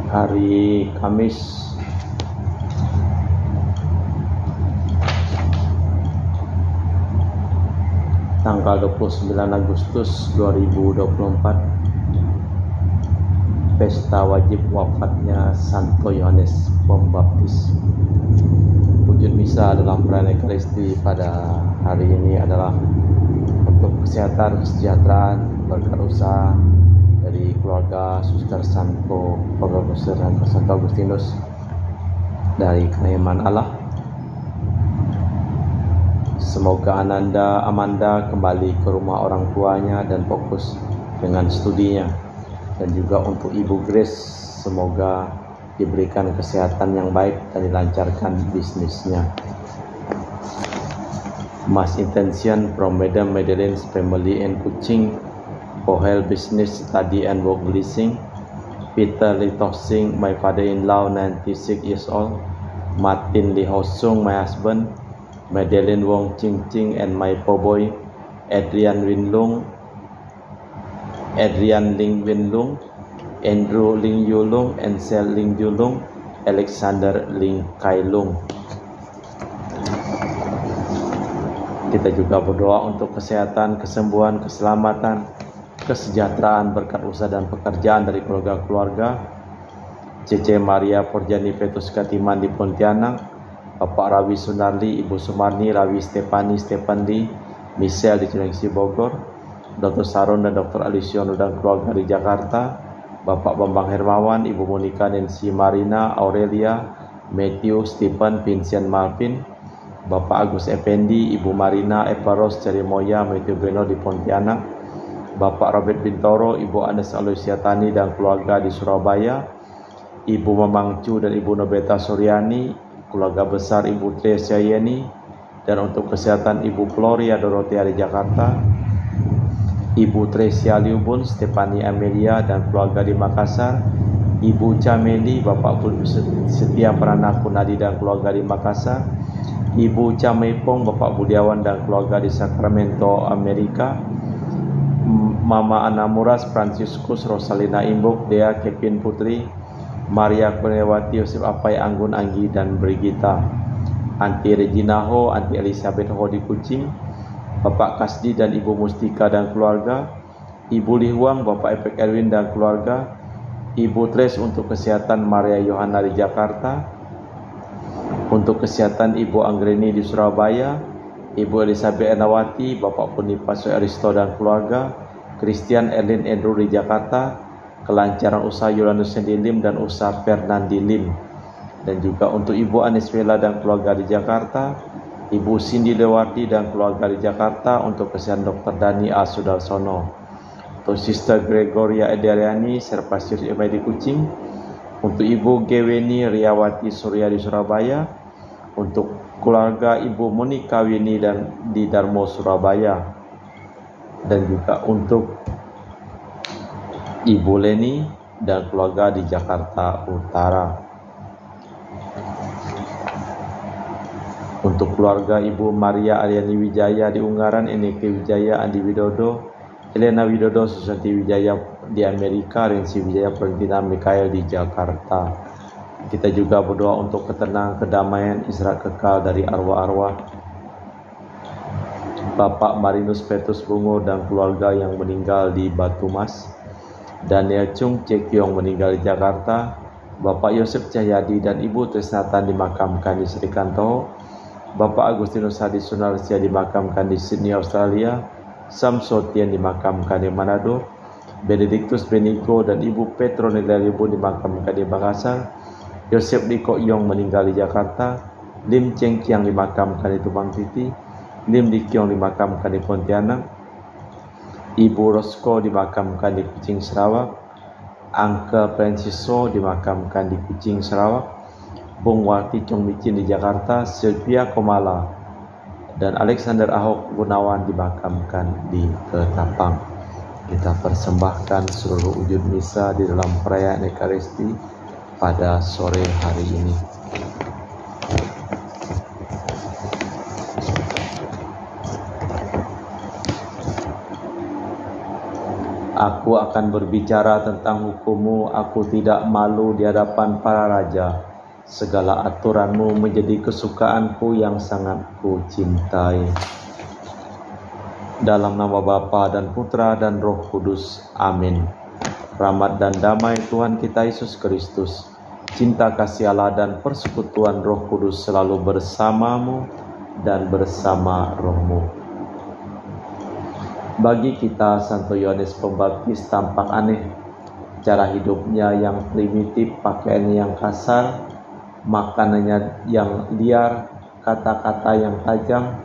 hari Kamis tanggal 29 Agustus 2024, pesta wajib wafatnya Santo Yohanes Pembaptis. Wujud misa dalam perayaan Ekaristi pada hari ini adalah untuk kesehatan, kesejahteraan, berkat usaha dari keluarga Suster Santo Pembaptis dan Santo Agustinus dari Kerahiman Allah. Semoga Amanda kembali ke rumah orang tuanya dan fokus dengan studinya. Dan juga untuk Ibu Grace, semoga diberikan kesehatan yang baik dan dilancarkan bisnisnya. Mass intention from Madam Madeleine's family in Kuching for health, business, study and work blessing. Peter Lee Toxing, my father-in-law, 96 years old. Martin Lee Hosung, my husband. Madeleine Wong Ching Ching and my po-boy Adrian Ling Winlung, Andrew Ling Yulung, Ansel Ling Yulung, Alexander Ling Kailung. Kita juga berdoa untuk kesehatan, kesembuhan, keselamatan, kesejahteraan, berkat usaha dan pekerjaan dari keluarga-keluarga Cece Maria Porjani Petrus Katiman di Pontianak, Bapak Rawi Sunarli, Ibu Sumarni, Rawi Stepanli, Michelle di Cilengsi Bogor, Dr. Saron dan Dr. Alisiono dan keluarga di Jakarta, Bapak Bambang Hermawan, Ibu Monika, Nancy Marina, Aurelia, Matthew, Stephen, Vincent Marvin, Bapak Agus Effendi, Ibu Marina, Eva Rose, Cerimoya, Matthew Beno di Pontianak, Bapak Robert Bintoro, Ibu Anes Alusiatani dan keluarga di Surabaya, Ibu Mamang Cu dan Ibu Nobeta Suryani, keluarga besar Ibu Tresia Yeni, dan untuk kesehatan Ibu Gloria Dorothea di Jakarta, Ibu Tresia Liubun, Stefani Amelia dan keluarga di Makassar, Ibu Cameli, Bapak Setia Prana Kunadi dan keluarga di Makassar, Ibu Camepong, Bapak Budiawan dan keluarga di Sacramento, Amerika, Mama Ana Muras, Franciscus, Rosalina Imbok, Dea Kevin Putri, Maria Kurniawati, Yosef Apai, Anggun Anggi dan Brigita, Anti Regina Ho, Anti Elizabeth Ho di Kucing, Bapak Kasdi dan Ibu Mustika dan keluarga, Ibu Lihuang, Bapak Epek Erwin dan keluarga, Ibu Tres untuk kesehatan Maria Yohana di Jakarta, untuk kesehatan Ibu Anggreni di Surabaya, Ibu Elizabeth Enawati, Bapak Bonifacio Aristo dan keluarga, Christian Erlin Andrew di Jakarta, kelancaran usaha Yolanus Sendi Lim dan usaha Fernandi Lim, dan juga untuk Ibu Aniswela dan keluarga di Jakarta, Ibu Cindy Lewati dan keluarga di Jakarta, untuk kesehatan Dr. Dani A. Sudarsono, untuk Sister Gregoria Edariani, Servasius Emai di Kucing, untuk Ibu Geweni Riawati Surya di Surabaya, untuk keluarga Ibu Monika Wini dan di Darmo Surabaya, dan juga untuk Ibu Leni dan keluarga di Jakarta Utara. Untuk keluarga Ibu Maria Aryani Wijaya di Ungaran, Eneke Wijaya, Andi Widodo, Elena Widodo, Susanti Wijaya di Amerika, Rensi Wijaya, Valentina Mikael di Jakarta. Kita juga berdoa untuk ketenangan, kedamaian, istirahat kekal dari arwah-arwah Bapak Marinus Petrus Bungo dan keluarga yang meninggal di Batu Mas, Daniel Chung Cekyong meninggal di Jakarta, Bapak Yosef Cahyadi dan Ibu Trisnatan dimakamkan di Sri Kanto, Bapak Agustinus Hadi Sunarsia dimakamkan di Sydney, Australia, Sam Sotian dimakamkan di Manado, Benedictus Benigo dan Ibu Petronila Ribu dimakamkan di Makassar, Yosef Diko Yong meninggal di Jakarta, Lim Cheng Kiang dimakamkan di Tumpang Titi, Lim Dikyong dimakamkan di Pontianak, Ibu Rosko dimakamkan di Kucing Sarawak, Angke Franciso dimakamkan di Kucing Sarawak, Bung Wati Chong Micin di Jakarta, Sylvia Komala dan Alexander Ahok Gunawan dimakamkan di Ketapang. Kita persembahkan seluruh wujud misa di dalam perayaan Ekaristi pada sore hari ini. Aku akan berbicara tentang hukum-Mu, aku tidak malu di hadapan para raja. Segala aturan-Mu menjadi kesukaanku yang sangat ku cintai. Dalam nama Bapa dan Putra dan Roh Kudus. Amin. Rahmat dan damai Tuhan kita Yesus Kristus, cinta kasih Allah dan persekutuan Roh Kudus selalu bersamamu dan bersama rohmu. Bagi kita, Santo Yohanes Pembaptis tampak aneh. Cara hidupnya yang primitif, pakaiannya yang kasar, makanannya yang liar, kata-kata yang tajam,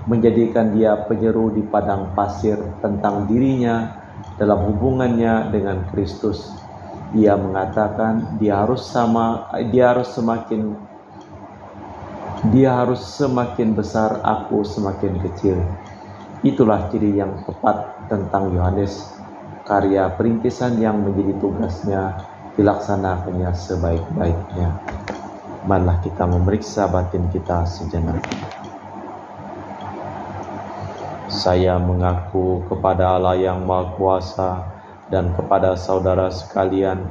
menjadikan dia penyeru di padang pasir tentang dirinya dalam hubungannya dengan Kristus. Ia mengatakan dia harus semakin besar, aku semakin kecil. Itulah ciri yang tepat tentang Yohanes, karya perintisan yang menjadi tugasnya dilaksanakannya sebaik-baiknya. Marilah kita memeriksa batin kita sejenak. Saya mengaku kepada Allah yang Maha Kuasa dan kepada saudara sekalian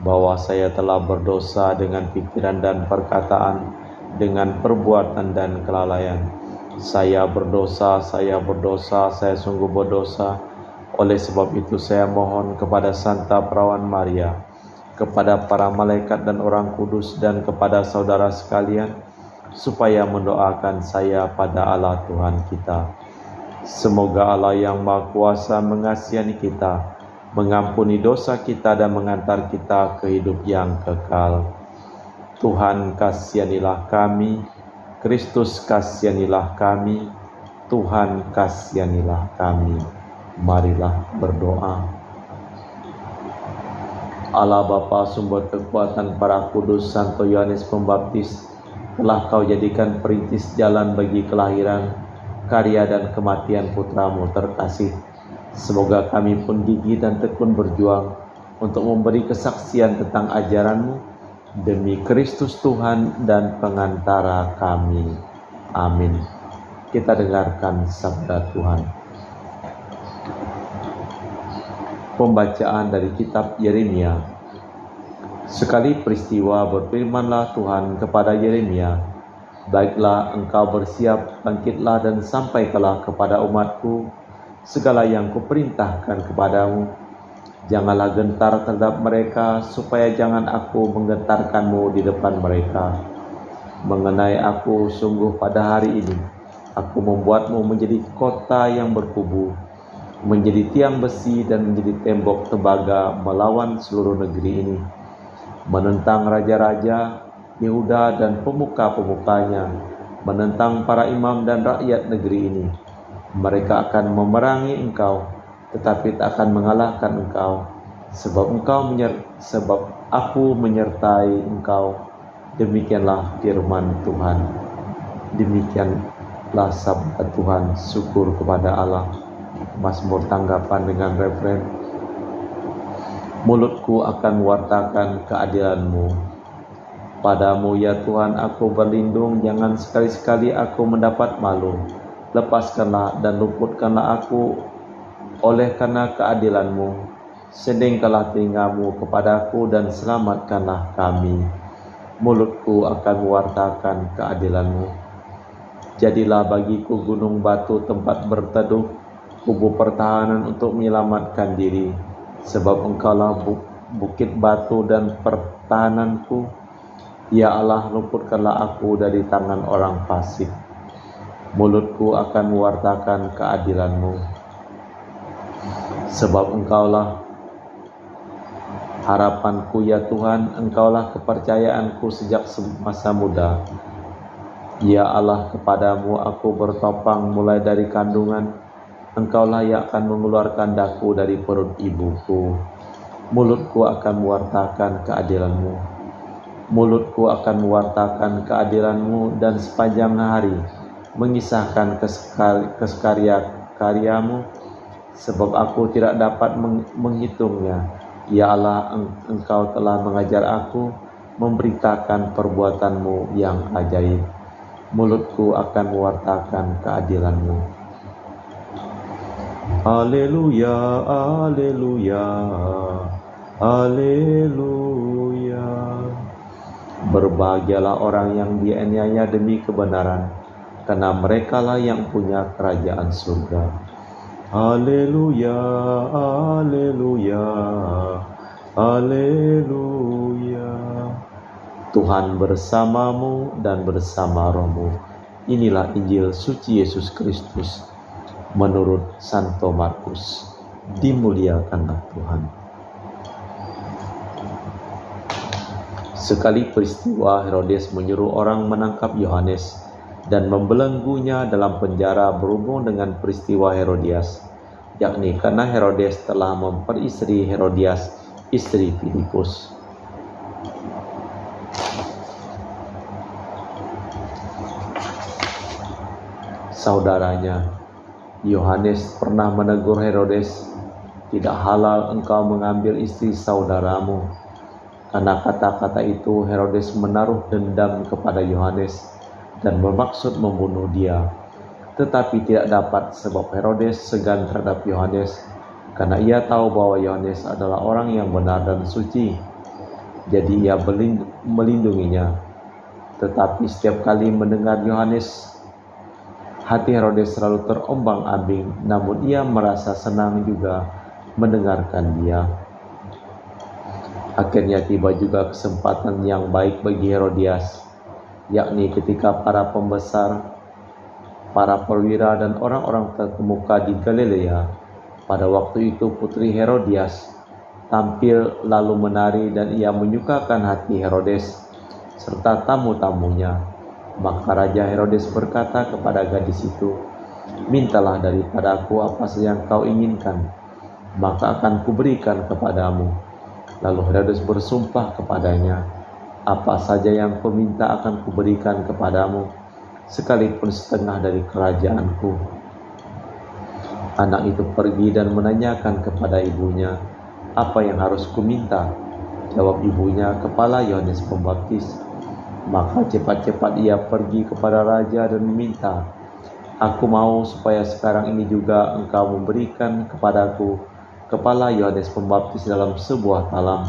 bahwa saya telah berdosa dengan pikiran dan perkataan, dengan perbuatan dan kelalaian. Saya berdosa, saya sungguh berdosa. Oleh sebab itu saya mohon kepada Santa Perawan Maria, kepada para malaikat dan orang kudus, dan kepada saudara sekalian, supaya mendoakan saya pada Allah Tuhan kita. Semoga Allah yang Maha Kuasa mengasihani kita, mengampuni dosa kita dan mengantar kita ke hidup yang kekal. Tuhan kasihanilah kami, Kristus kasihanilah kami, Tuhan kasihanilah kami. Marilah berdoa. Allah Bapa sumber kekuatan para kudus, Santo Yohanes Pembaptis telah Kau jadikan perintis jalan bagi kelahiran, karya dan kematian putramu terkasih. Semoga kami pun gigih dan tekun berjuang untuk memberi kesaksian tentang ajaran-Mu demi Kristus Tuhan dan pengantara kami. Amin. Kita dengarkan sabda Tuhan. Pembacaan dari kitab Yeremia. Sekali peristiwa berfirmanlah Tuhan kepada Yeremia, baiklah engkau bersiap, bangkitlah dan sampaikanlah kepada umatku segala yang kuperintahkan kepadamu. Janganlah gentar terhadap mereka, supaya jangan aku menggentarkanmu di depan mereka. Mengenai aku, sungguh pada hari ini aku membuatmu menjadi kota yang berkubu, menjadi tiang besi dan menjadi tembok tembaga melawan seluruh negeri ini, menentang raja-raja Yehuda dan pemuka-pemukanya, menentang para imam dan rakyat negeri ini. Mereka akan memerangi engkau, tetapi tak akan mengalahkan engkau, sebab aku menyertai engkau. Demikianlah firman Tuhan. Demikianlah sabda Tuhan. Syukur kepada Allah. Mazmur tanggapan dengan referen. Mulutku akan mewartakan keadilan-Mu. Padamu ya Tuhan aku berlindung, jangan sekali-sekali aku mendapat malu. Lepaskanlah dan luputkanlah aku oleh karena keadilan-Mu. Sendingkanlah telinga-Mu kepadaku dan selamatkanlah kami. Mulutku akan mewartakan keadilan-Mu. Jadilah bagiku gunung batu tempat berteduh, kubu pertahanan untuk menyelamatkan diri. Sebab Engkaulah bukit batu dan pertahananku. Ya Allah, luputkanlah aku dari tangan orang fasik. Mulutku akan mewartakan keadilan-Mu. Sebab Engkaulah harapanku ya Tuhan, Engkaulah kepercayaanku sejak masa muda. Ya Allah, kepadamu aku bertopang mulai dari kandungan. Engkaulah yang akan mengeluarkan daku dari perut ibuku. Mulutku akan mewartakan keadilan-Mu. Mulutku akan mewartakan keadilan-Mu dan sepanjang hari mengisahkan karya-karyamu, sebab aku tidak dapat menghitungnya. Ya Allah, Engkau telah mengajar aku memberitakan perbuatan-Mu yang ajaib. Mulutku akan mewartakan keadilan-Mu. Haleluya, haleluya, haleluya. Berbahagialah orang yang dianiaya demi kebenaran, karena merekalah yang punya kerajaan surga. Haleluya, haleluya, haleluya. Tuhan bersamamu dan bersama rohmu. Inilah Injil suci Yesus Kristus menurut Santo Markus. Dimuliakanlah Tuhan. Sekali peristiwa, Herodes menyuruh orang menangkap Yohanes dan membelenggunya dalam penjara berhubung dengan peristiwa Herodias, yakni karena Herodes telah memperistri Herodias, istri Filipus. Saudaranya, Yohanes pernah menegur Herodes, "Tidak halal engkau mengambil istri saudaramu." Karena kata-kata itu, Herodes menaruh dendam kepada Yohanes dan bermaksud membunuh dia. Tetapi tidak dapat, sebab Herodes segan terhadap Yohanes, karena ia tahu bahwa Yohanes adalah orang yang benar dan suci. Jadi ia melindunginya. Tetapi setiap kali mendengar Yohanes, hati Herodes selalu terombang-ambing, namun ia merasa senang juga mendengarkan dia. Akhirnya tiba juga kesempatan yang baik bagi Herodias, yakni ketika para pembesar, para perwira dan orang-orang terkemuka di Galilea pada waktu itu putri Herodias tampil lalu menari, dan ia menyukakan hati Herodes serta tamu-tamunya. Maka Raja Herodes berkata kepada gadis itu, "Mintalah daripadaku apa saja yang kau inginkan, maka akan kuberikan kepadamu." Lalu Herodes bersumpah kepadanya, "Apa saja yang kau minta akan kuberikan kepadamu, sekalipun setengah dari kerajaanku." Anak itu pergi dan menanyakan kepada ibunya, "Apa yang harus kuminta?" Jawab ibunya, "Kepala Yohanes Pembaptis." Maka cepat-cepat ia pergi kepada raja dan meminta, "Aku mau supaya sekarang ini juga engkau memberikan kepadaku kepala Yohanes Pembaptis dalam sebuah talam."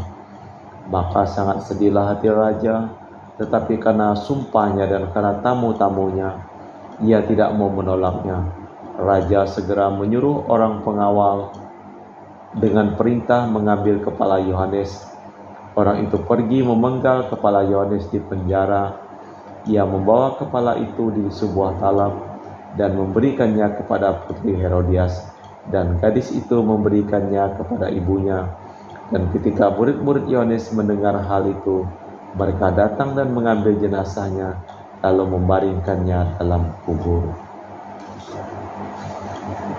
Maka sangat sedihlah hati raja, tetapi karena sumpahnya dan karena tamu-tamunya, ia tidak mau menolaknya. Raja segera menyuruh orang pengawal dengan perintah mengambil kepala Yohanes. Orang itu pergi memenggal kepala Yohanes di penjara. Ia membawa kepala itu di sebuah talam dan memberikannya kepada putri Herodias, dan gadis itu memberikannya kepada ibunya. Dan ketika murid-murid Yohanes mendengar hal itu, mereka datang dan mengambil jenazahnya, lalu membaringkannya dalam kubur.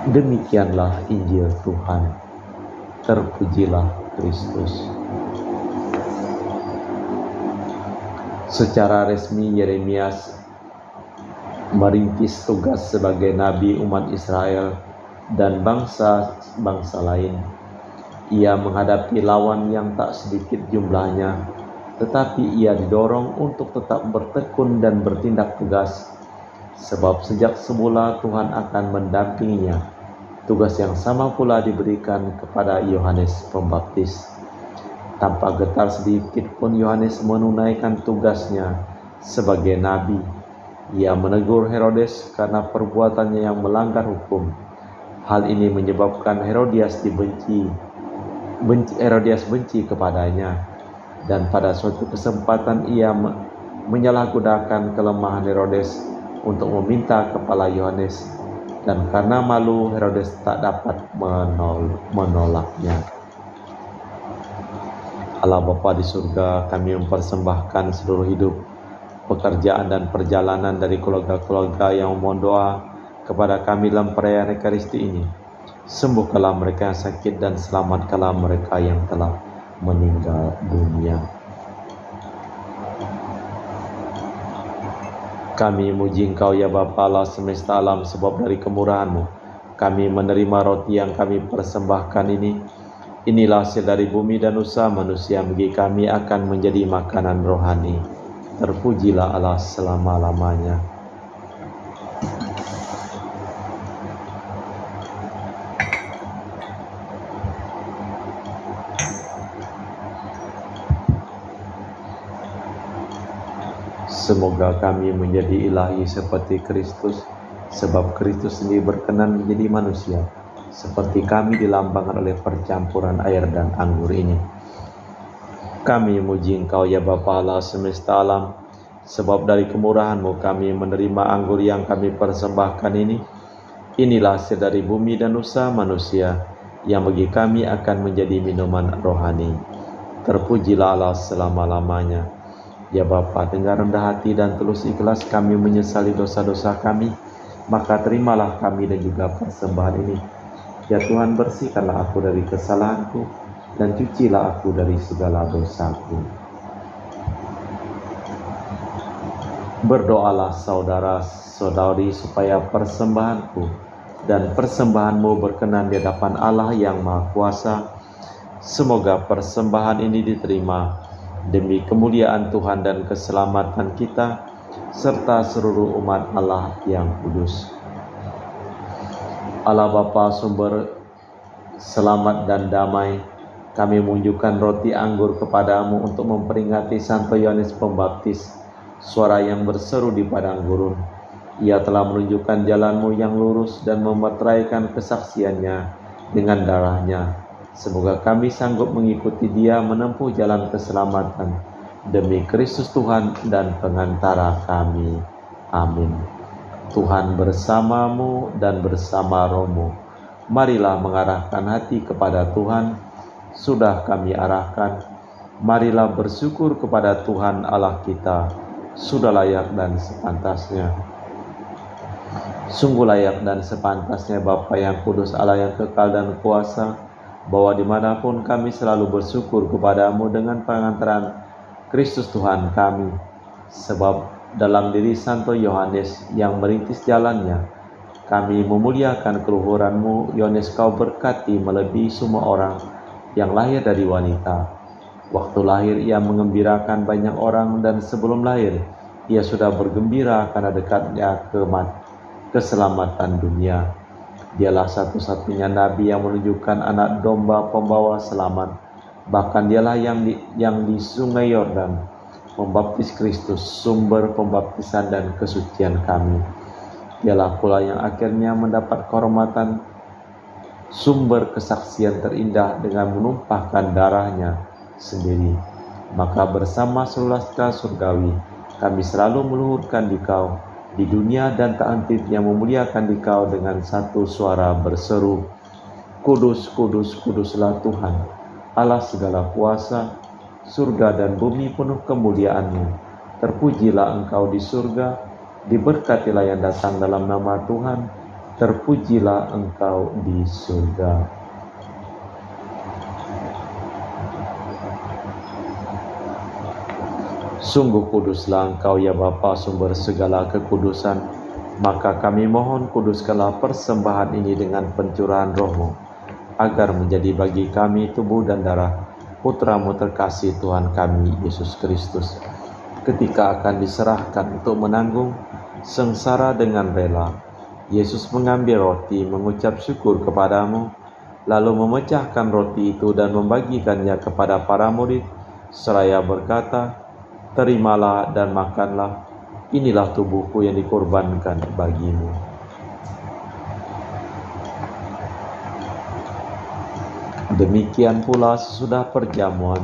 Demikianlah Injil Tuhan. Terpujilah Kristus. Secara resmi Yeremias merintis tugas sebagai nabi umat Israel dan bangsa-bangsa lain. Ia menghadapi lawan yang tak sedikit jumlahnya, tetapi ia didorong untuk tetap bertekun dan bertindak tegas, sebab sejak semula Tuhan akan mendampinginya. Tugas yang sama pula diberikan kepada Yohanes Pembaptis. Tanpa getar sedikit pun Yohanes menunaikan tugasnya sebagai nabi. Ia menegur Herodes karena perbuatannya yang melanggar hukum. Hal ini menyebabkan Herodias benci kepadanya, dan pada suatu kesempatan ia menyalahgunakan kelemahan Herodes untuk meminta kepala Yohanes, dan karena malu Herodes tak dapat menolaknya. Allah Bapa di surga, kami mempersembahkan seluruh hidup, pekerjaan dan perjalanan dari keluarga-keluarga yang memohon doa kepada kami dalam perayaan Ekaristi ini. Sembuhkanlah mereka yang sakit dan selamatkanlah mereka yang telah meninggal dunia. Kami muji Engkau ya Bapa Allah semesta alam, sebab dari kemurahan-Mu kami menerima roti yang kami persembahkan ini. Inilah hasil dari bumi dan usaha manusia, bagi kami akan menjadi makanan rohani. Terpujilah Allah selama-lamanya. Semoga kami menjadi ilahi seperti Kristus, sebab Kristus sendiri berkenan menjadi manusia, seperti kami dilambangkan oleh percampuran air dan anggur ini. Kami muji Engkau ya Bapa Allah semesta alam, sebab dari kemurahan-Mu kami menerima anggur yang kami persembahkan ini. Inilah hasil dari bumi dan usaha manusia, yang bagi kami akan menjadi minuman rohani. Terpujilah Allah selama-lamanya. Ya Bapa, dengan rendah hati dan tulus ikhlas kami menyesali dosa-dosa kami, maka terimalah kami dan juga persembahan ini. Ya Tuhan, bersihkanlah aku dari kesalahanku, dan cucilah aku dari segala dosaku. Berdoalah saudara-saudari supaya persembahanku dan persembahanmu berkenan di hadapan Allah yang Maha Kuasa. Semoga persembahan ini diterima demi kemuliaan Tuhan dan keselamatan kita, serta seluruh umat Allah yang kudus. Allah Bapa sumber selamat dan damai, kami menunjukkan roti anggur kepadamu untuk memperingati Santo Yohanes Pembaptis, suara yang berseru di padang gurun. Ia telah menunjukkan jalanmu yang lurus dan memeteraikan kesaksiannya dengan darahnya. Semoga kami sanggup mengikuti Dia menempuh jalan keselamatan demi Kristus Tuhan dan pengantara kami. Amin. Tuhan bersamamu dan bersama rohmu. Marilah mengarahkan hati kepada Tuhan. Sudah kami arahkan. Marilah bersyukur kepada Tuhan Allah kita. Sudah layak dan sepantasnya. Sungguh layak dan sepantasnya Bapa yang kudus, Allah yang kekal dan kuasa, bahwa dimanapun kami selalu bersyukur kepadamu dengan pengantaran Kristus Tuhan kami. Sebab dalam diri Santo Yohanes yang merintis jalannya, kami memuliakan keluhuranmu. Yohanes kau berkati melebihi semua orang yang lahir dari wanita. Waktu lahir ia mengembirakan banyak orang, dan sebelum lahir ia sudah bergembira karena dekatnya keselamatan dunia. Dialah satu-satunya nabi yang menunjukkan anak domba pembawa selamat. Bahkan dialah yang di sungai Yordan membaptis Kristus, sumber pembaptisan dan kesucian kami. Dialah pula yang akhirnya mendapat kehormatan, sumber kesaksian terindah dengan menumpahkan darahnya sendiri. Maka bersama seluruh lastra surgawi kami selalu meluhurkan Dikau di dunia dan tak henti-hentinya memuliakan Dikau dengan satu suara berseru, Kudus, kudus, kuduslah Tuhan, Allah segala kuasa, surga dan bumi penuh kemuliaan-Mu. Terpujilah Engkau di surga, diberkatilah yang datang dalam nama Tuhan, terpujilah Engkau di surga. Sungguh kuduslah Engkau ya Bapa, sumber segala kekudusan. Maka kami mohon, kuduskanlah persembahan ini dengan pencurahan Roh-Mu, agar menjadi bagi kami tubuh dan darah Putra-Mu terkasih Tuhan kami Yesus Kristus, ketika akan diserahkan untuk menanggung sengsara dengan rela. Yesus mengambil roti, mengucap syukur kepadamu, lalu memecahkan roti itu dan membagikannya kepada para murid, seraya berkata, Terimalah dan makanlah, inilah tubuhku yang dikorbankan bagimu. Demikian pula sesudah perjamuan,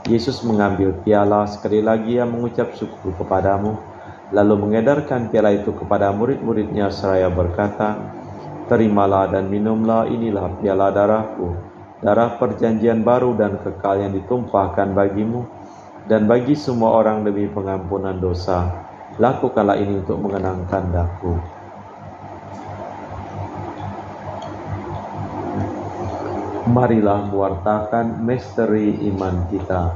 Yesus mengambil piala, sekali lagi ia mengucap syukur kepadamu, lalu mengedarkan piala itu kepada murid-muridnya seraya berkata, Terimalah dan minumlah, inilah piala darahku, darah perjanjian baru dan kekal yang ditumpahkan bagimu dan bagi semua orang demi pengampunan dosa. Lakukanlah ini untuk mengenangkan daku. Marilah mewartakan misteri iman kita.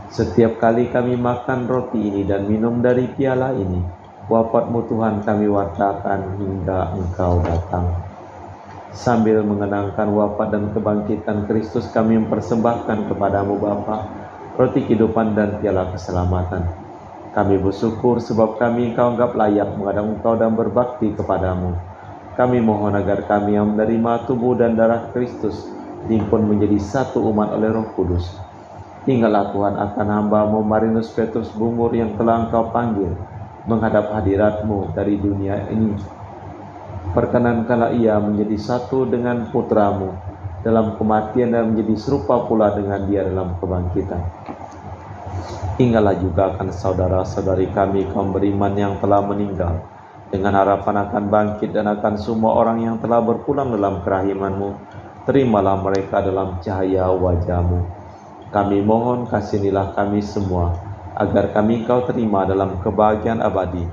Setiap kali kami makan roti ini dan minum dari piala ini, wafat-Mu Tuhan kami wartakan hingga Engkau datang. Sambil mengenangkan wafat dan kebangkitan Kristus, kami mempersembahkan kepadamu Bapa roti kehidupan dan piala keselamatan. Kami bersyukur sebab kami Engkau anggap layak menghadap Engkau dan berbakti kepadamu. Kami mohon agar kami yang menerima tubuh dan darah Kristus dihimpun menjadi satu umat oleh Roh Kudus. Tinggallah Tuhan akan hamba-Mu Marinus Petrus Bungur yang telah Engkau panggil menghadap hadirat-Mu dari dunia ini. Perkenankanlah ia menjadi satu dengan putra-Mu dalam kematian dan menjadi serupa pula dengan dia dalam kebangkitan. Tinggallah juga akan saudara-saudari kami kaum beriman yang telah meninggal, dengan harapan akan bangkit dan akan semua orang yang telah berpulang dalam kerahiman-Mu. Terimalah mereka dalam cahaya wajah-Mu. Kami mohon kasihanilah kami semua, agar kami Engkau terima dalam kebahagiaan abadi,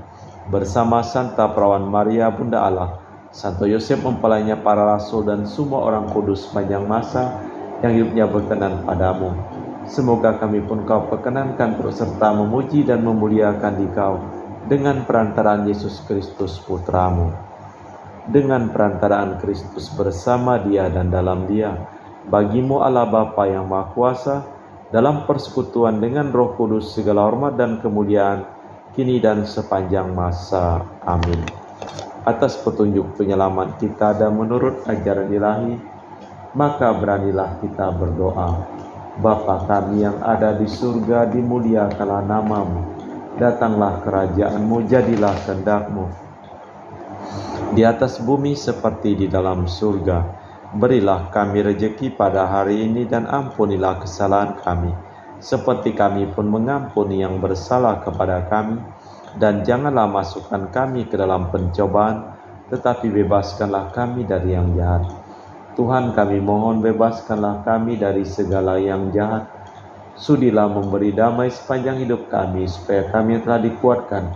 bersama Santa Perawan Maria Bunda Allah, Santo Yosef mempelainya para rasul dan semua orang kudus sepanjang masa yang hidupnya berkenan padamu. Semoga kami pun Kau perkenankan terus serta memuji dan memuliakan Dikau dengan perantaraan Yesus Kristus Putra-Mu. Dengan perantaraan Kristus bersama Dia dan dalam Dia, bagi-Mu Allah Bapa yang Maha Kuasa, dalam persekutuan dengan Roh Kudus segala hormat dan kemuliaan, kini dan sepanjang masa. Amin. Atas petunjuk penyelamat kita dan menurut ajaran ilahi, maka beranilah kita berdoa. Bapa kami yang ada di surga, dimuliakanlah nama-Mu. Datanglah kerajaan-Mu, jadilah kehendak-Mu di atas bumi seperti di dalam surga. Berilah kami rejeki pada hari ini dan ampunilah kesalahan kami, seperti kami pun mengampuni yang bersalah kepada kami. Dan janganlah masukkan kami ke dalam pencobaan, tetapi bebaskanlah kami dari yang jahat. Tuhan kami mohon bebaskanlah kami dari segala yang jahat. Sudilah memberi damai sepanjang hidup kami, supaya kami telah dikuatkan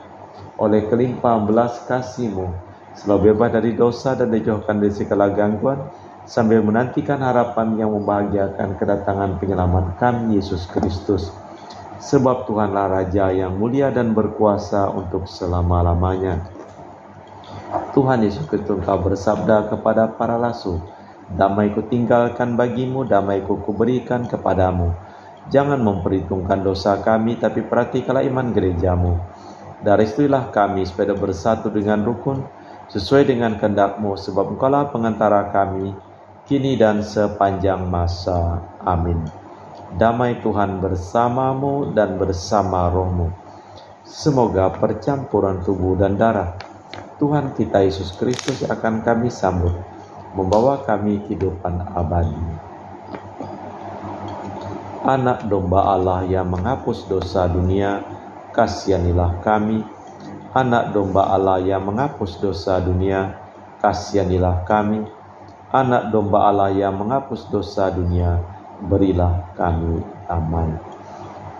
oleh kelimpahan belas kasih-Mu, selalu bebas dari dosa dan dijauhkan dari segala gangguan, sambil menantikan harapan yang membahagiakan kedatangan penyelamat kami, Yesus Kristus. Sebab Tuhanlah Raja yang mulia dan berkuasa untuk selama-lamanya. Tuhan Yesus Kristus, Engkau bersabda kepada para rasul, "Damai-Ku tinggalkan bagimu, damai-Ku kuberikan kepadamu. Jangan memperhitungkan dosa kami, tapi perhatikanlah iman gereja-Mu. Dari situlah kami supaya bersatu dengan rukun, sesuai dengan kehendak-Mu, sebab Engkaulah pengantara kami, kini dan sepanjang masa. Amin." Damai Tuhan bersamamu dan bersama rohmu. Semoga percampuran tubuh dan darah Tuhan kita Yesus Kristus akan kami sambut, membawa kami kehidupan abadi. Anak domba Allah yang menghapus dosa dunia, kasihanilah kami. Anak domba Allah yang menghapus dosa dunia, kasihanilah kami. Anak domba Allah yang menghapus dosa dunia, berilah kami aman.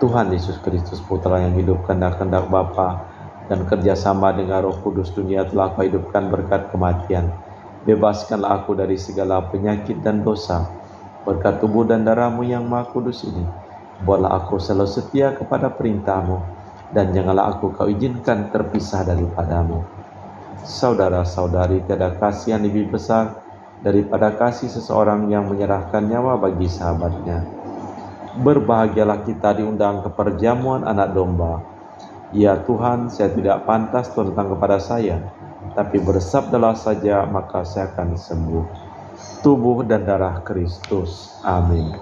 Tuhan Yesus Kristus Putra yang hidup kehendak-kehendak Bapa dan kerjasama dengan Roh Kudus, dunia telah Kau hidupkan berkat kematian. Bebaskanlah aku dari segala penyakit dan dosa, berkat tubuh dan darah-Mu yang Maha Kudus ini. Buatlah aku selalu setia kepada perintah-Mu, dan janganlah aku Kau izinkan terpisah daripada-Mu. Saudara-saudari, tiada kasih yang lebih besar daripada kasih seseorang yang menyerahkan nyawa bagi sahabatnya. Berbahagialah kita diundang ke perjamuan anak domba. Ya Tuhan, saya tidak pantas datang kepada saya, tapi bersabdalah saja, maka saya akan sembuh. Tubuh dan darah Kristus. Amin.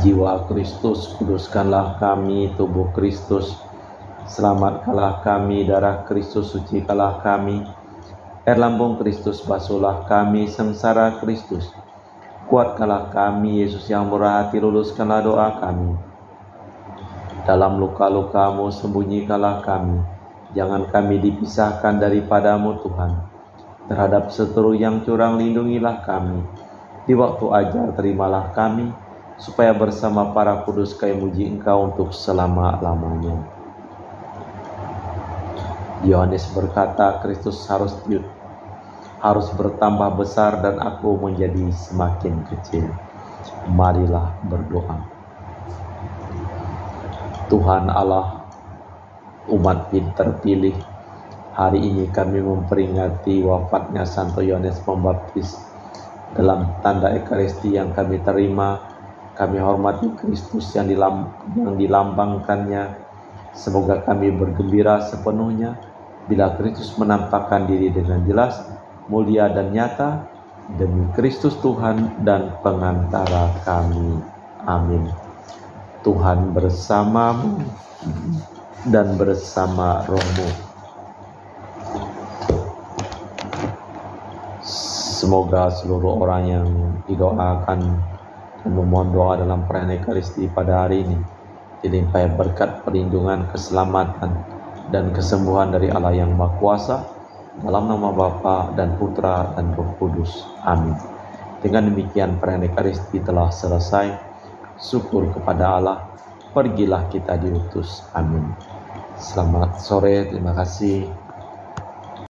Jiwa Kristus, kuduskanlah kami. Tubuh Kristus, selamatkanlah kami. Darah Kristus, sucikanlah kami. Air lambung Kristus, basuhlah kami. Sengsara Kristus, kuatkanlah kami. Yesus yang murah hati, luluskanlah doa kami. Dalam luka-luka-Mu, sembunyikanlah kami. Jangan kami dipisahkan daripada-Mu Tuhan. Terhadap seteru yang curang, lindungilah kami. Di waktu ajal, terimalah kami, supaya bersama para kudus kami muji Engkau untuk selama-lamanya. Yohanes berkata, Kristus harus bertambah besar dan aku menjadi semakin kecil. Marilah berdoa. Tuhan Allah, umat terpilih, hari ini kami memperingati wafatnya Santo Yohanes Pembaptis. Dalam tanda Ekaristi yang kami terima, kami hormati Kristus yang dilambangkannya. Semoga kami bergembira sepenuhnya bila Kristus menampakkan diri dengan jelas, mulia dan nyata, demi Kristus Tuhan dan pengantara kami. Amin. Tuhan bersamamu dan bersama rohmu. Semoga seluruh orang yang didoakan dan memohon doa dalam perayaan Ekaristi pada hari ini dilimpahi berkat perlindungan, keselamatan, dan kesembuhan dari Allah yang Maha Kuasa, dalam nama Bapa dan Putra dan Roh Kudus. Amin. Dengan demikian perayaan Ekaristi telah selesai. Syukur kepada Allah. Pergilah kita diutus. Amin. Selamat sore. Terima kasih.